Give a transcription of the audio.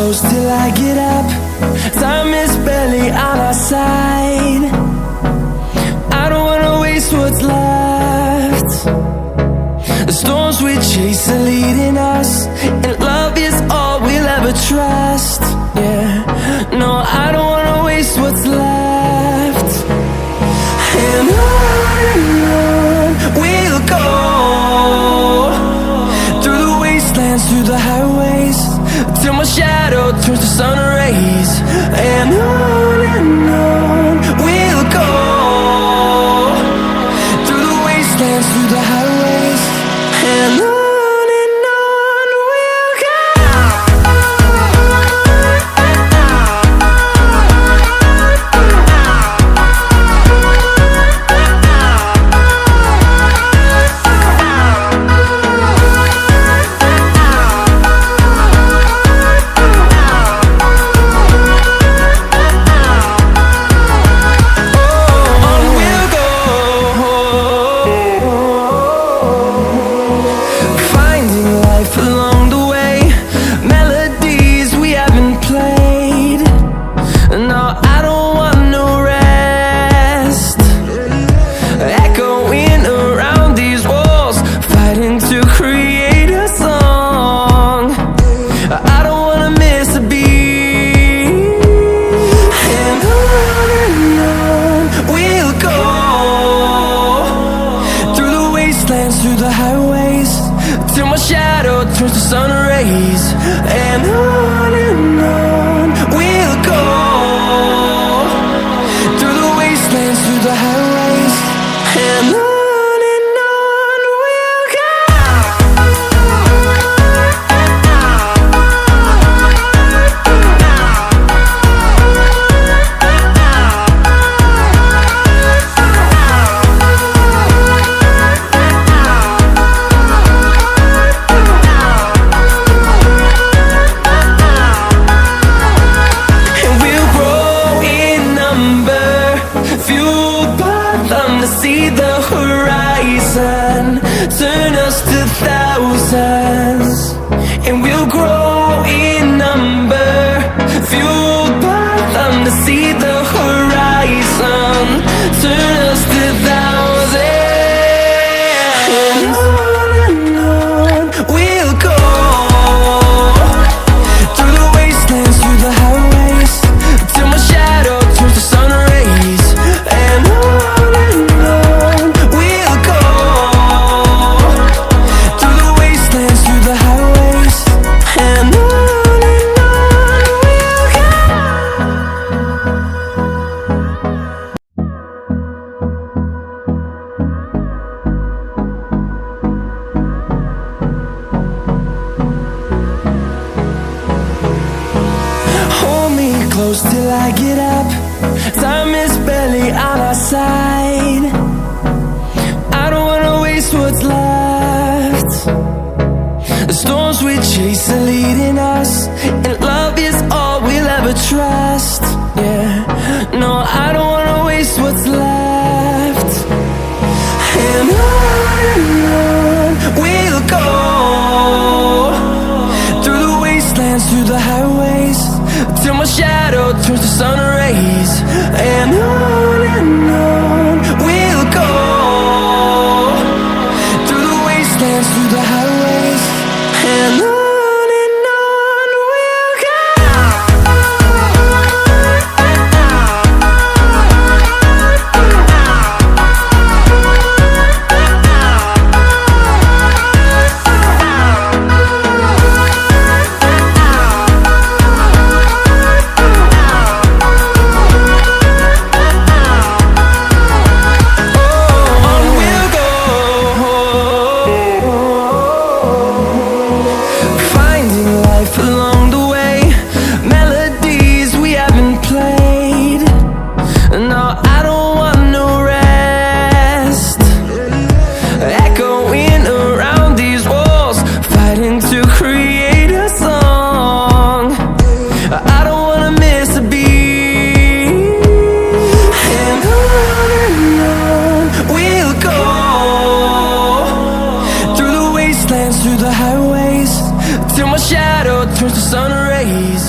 close till I get up. Time is barely on our side. I don't wanna waste what's left. The storms we chase are leading us, and love is all we'll ever trust. Yeah, no, I don't wanna waste what's left. And on we'll go, through the wastelands, through the highways, till my shadow turns to sun rays. And on we'll go, through the wastelands, through the highways, and on we'll go. Through the highways, till my shadow turns to sun rays. And on we'll go, through the wastelands, through the highways, and on we'll go. See the horizon, turn us to thousands, and we'll grow in number, fueled by them. To see the horizon, turn us to thousands, and on we'll go, through the wastelands, through the highways, till my shadow turns to sun rays. And close till I get up. Time is barely on our side. I don't wanna waste what's left. The storms we chase are leading us, and love is all we'll ever trust. Yeah, no, I don't wanna waste what's left. And on we'll go, through the wastelands, through the highways, till my shadow turns to sun rays. And on we'll go, through the wastelands, through the highways, and on we'll go. turns to sun rays.